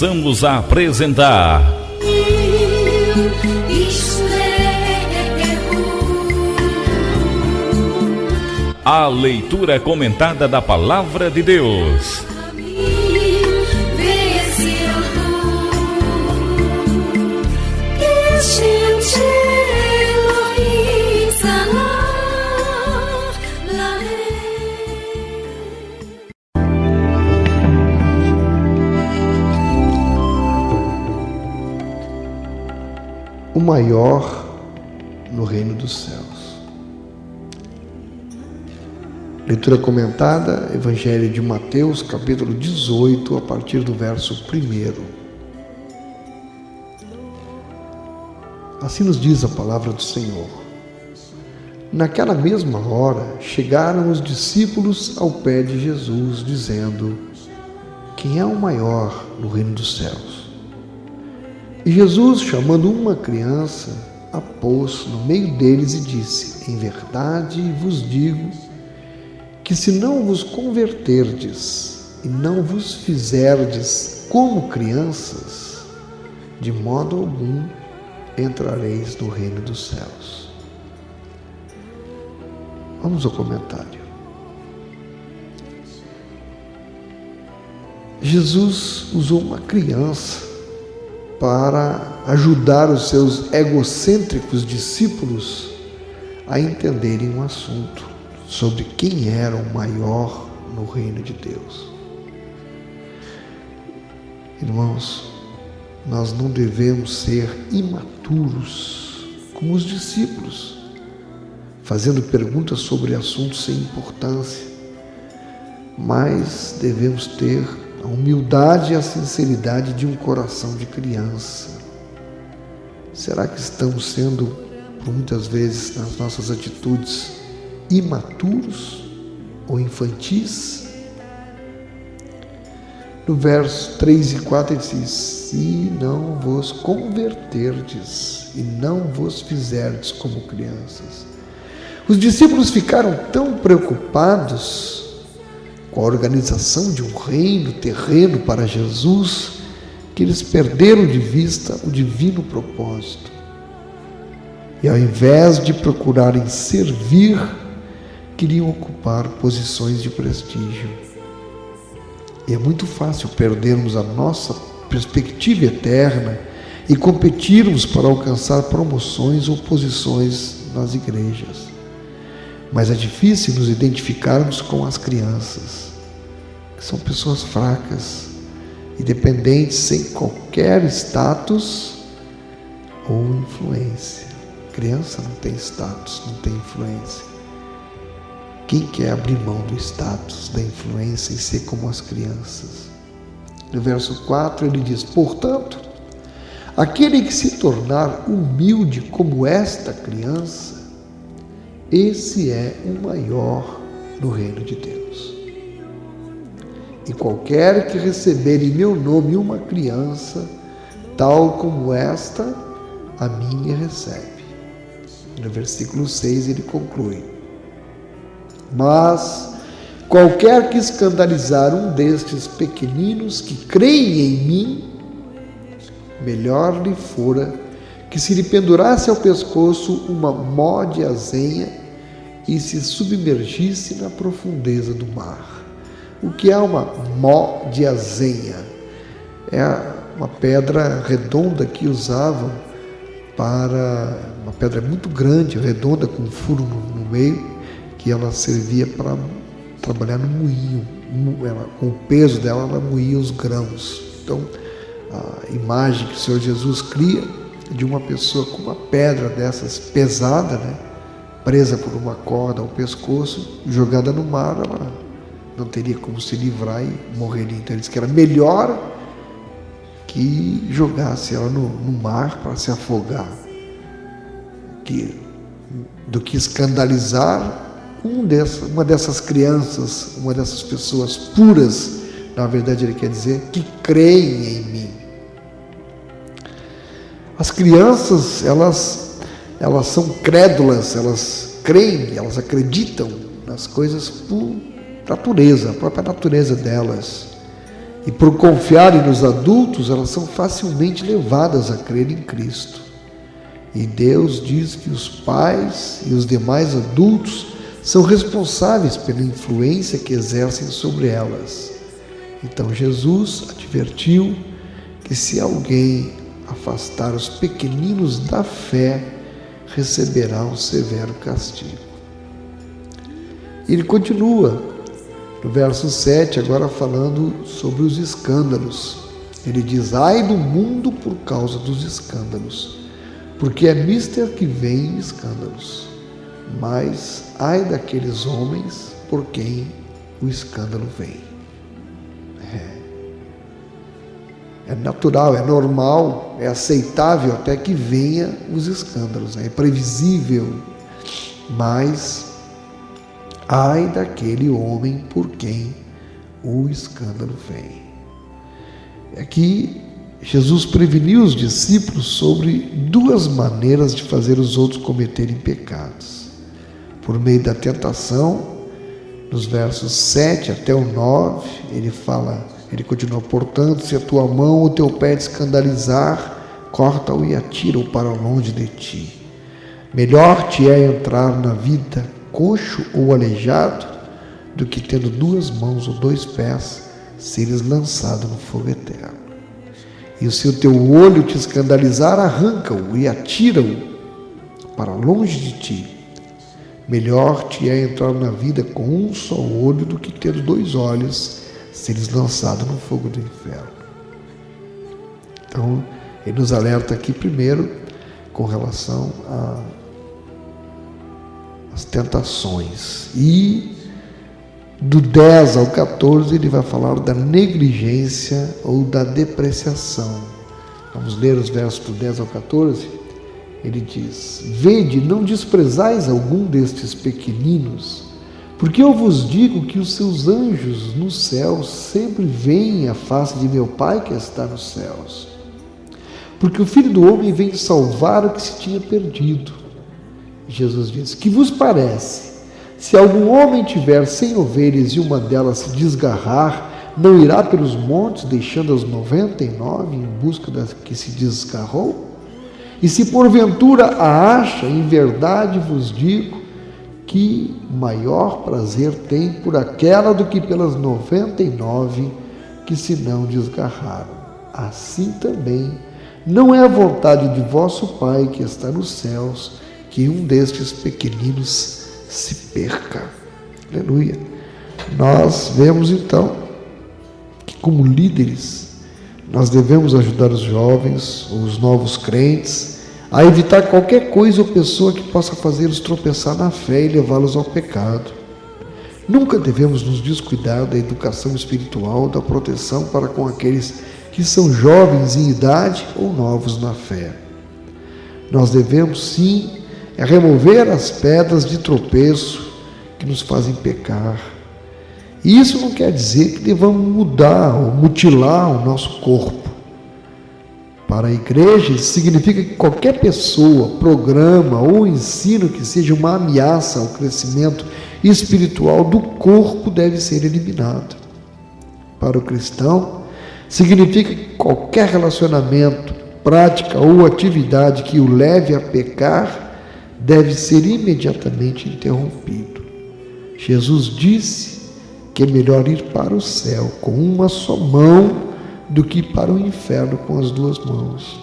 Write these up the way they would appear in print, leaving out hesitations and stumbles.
passamos a apresentar a leitura comentada da Palavra de Deus. O maior no reino dos céus. Leitura comentada, Evangelho de Mateus, capítulo 18, a partir do verso 1. Assim nos diz a palavra do Senhor. Naquela mesma hora, chegaram os discípulos ao pé de Jesus, dizendo: quem é o maior no reino dos céus? E Jesus, chamando uma criança, a pôs no meio deles e disse: em verdade vos digo que se não vos converterdes e não vos fizerdes como crianças, de modo algum entrareis no reino dos céus. Vamos ao comentário. Jesus usou uma criança para ajudar os seus egocêntricos discípulos a entenderem um assunto sobre quem era o maior no reino de Deus. Irmãos, nós não devemos ser imaturos como os discípulos, fazendo perguntas sobre assuntos sem importância, mas devemos ter a humildade e a sinceridade de um coração de criança. Será que estamos sendo, por muitas vezes, nas nossas atitudes, imaturos ou infantis? No verso 3 e 4 ele diz: se não vos converterdes e não vos fizerdes como crianças. Os discípulos ficaram tão preocupados com a organização de um reino terreno para Jesus, que eles perderam de vista o divino propósito. E ao invés de procurarem servir, queriam ocupar posições de prestígio. E é muito fácil perdermos a nossa perspectiva eterna e competirmos para alcançar promoções ou posições nas igrejas. Mas é difícil nos identificarmos com as crianças, que são pessoas fracas e dependentes, sem qualquer status ou influência. Criança não tem status, não tem influência. Quem quer abrir mão do status, da influência e ser como as crianças? No verso 4 ele diz: portanto, aquele que se tornar humilde como esta criança, esse é o maior no reino de Deus. E qualquer que receber em meu nome uma criança, tal como esta, a mim recebe. No versículo 6 ele conclui: mas qualquer que escandalizar um destes pequeninos que creem em mim, melhor lhe fora que se lhe pendurasse ao pescoço uma mó de azenha e se submergisse na profundeza do mar. O que é uma mó de azenha? É uma pedra redonda que usavam para... uma pedra muito grande, redonda, com um furo no meio, que ela servia para trabalhar no moinho. Com o peso dela, ela moía os grãos. Então, a imagem que o Senhor Jesus cria de uma pessoa com uma pedra dessas pesada, né, presa por uma corda ao pescoço, jogada no mar, ela não teria como se livrar e morreria. Então ele disse que era melhor que jogasse ela no mar para se afogar, do que escandalizar uma dessas crianças, uma dessas pessoas puras. Na verdade ele quer dizer que creem em mim. As crianças, elas são crédulas, elas creem, elas acreditam nas coisas por natureza, a própria natureza delas. E por confiarem nos adultos, elas são facilmente levadas a crer em Cristo. E Deus diz que os pais e os demais adultos são responsáveis pela influência que exercem sobre elas. Então Jesus advertiu que se alguém afastar os pequeninos da fé, receberá um severo castigo. Ele continua no verso 7, agora falando sobre os escândalos. Ele diz: ai do mundo por causa dos escândalos, porque é mister que vem escândalos, mas ai daqueles homens por quem o escândalo vem. É natural, é normal, é aceitável até que venha os escândalos, é previsível, mas ai daquele homem por quem o escândalo vem. Aqui Jesus preveniu os discípulos sobre duas maneiras de fazer os outros cometerem pecados. Por meio da tentação, nos versos 7 até o 9, ele continua: portanto, se a tua mão ou teu pé te escandalizar, corta-o e atira-o para longe de ti. Melhor te é entrar na vida coxo ou aleijado, do que tendo duas mãos ou dois pés, seres lançado no fogo eterno. E se o teu olho te escandalizar, arranca-o e atira-o para longe de ti. Melhor te é entrar na vida com um só olho, do que tendo dois olhos, seres lançado no fogo do inferno. Então, ele nos alerta aqui primeiro com relação às tentações. E do 10 ao 14 ele vai falar da negligência ou da depreciação. Vamos ler os versos do 10 ao 14. Ele diz: vede, não desprezais algum destes pequeninos, porque eu vos digo que os seus anjos no céu sempre veem a face de meu Pai que está nos céus. Porque o Filho do Homem vem salvar o que se tinha perdido. Jesus diz: que vos parece? Se algum homem tiver 100 ovelhas e uma delas se desgarrar, não irá pelos montes, deixando as 99 em busca da que se desgarrou? E se porventura a acha, em verdade vos digo que maior prazer tem por aquela do que pelas 99 que se não desgarraram. Assim também não é a vontade de vosso Pai que está nos céus que um destes pequeninos se perca. Aleluia. Nós vemos então que, como líderes, nós devemos ajudar os jovens, os novos crentes, a evitar qualquer coisa ou pessoa que possa fazê-los tropeçar na fé e levá-los ao pecado. Nunca devemos nos descuidar da educação espiritual, da proteção para com aqueles que são jovens em idade ou novos na fé. Nós devemos, sim, remover as pedras de tropeço que nos fazem pecar. E isso não quer dizer que devamos mudar ou mutilar o nosso corpo. Para a igreja, isso significa que qualquer pessoa, programa ou ensino que seja uma ameaça ao crescimento espiritual do corpo deve ser eliminado. Para o cristão, significa que qualquer relacionamento, prática ou atividade que o leve a pecar deve ser imediatamente interrompido. Jesus disse que é melhor ir para o céu com uma só mão do que para o inferno com as duas mãos.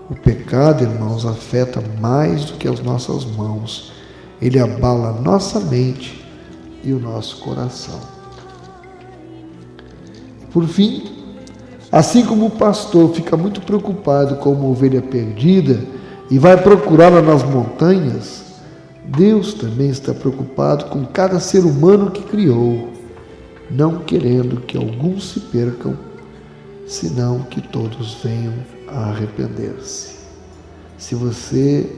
O pecado, irmãos, afeta mais do que as nossas mãos. Ele abala a nossa mente e o nosso coração. Por fim, assim como o pastor fica muito preocupado com uma ovelha perdida e vai procurá-la nas montanhas, Deus também está preocupado com cada ser humano que criou, não querendo que alguns se percam, senão que todos venham a arrepender-se. Se você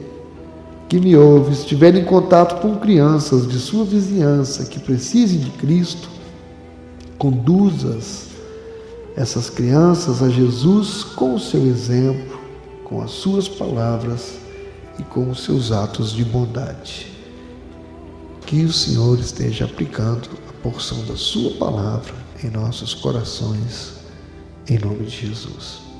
que me ouve estiver em contato com crianças de sua vizinhança que precisem de Cristo, conduza essas crianças a Jesus com o seu exemplo, com as suas palavras e com os seus atos de bondade. Que o Senhor esteja aplicando a porção da sua palavra em nossos corações. em nome de Jesus.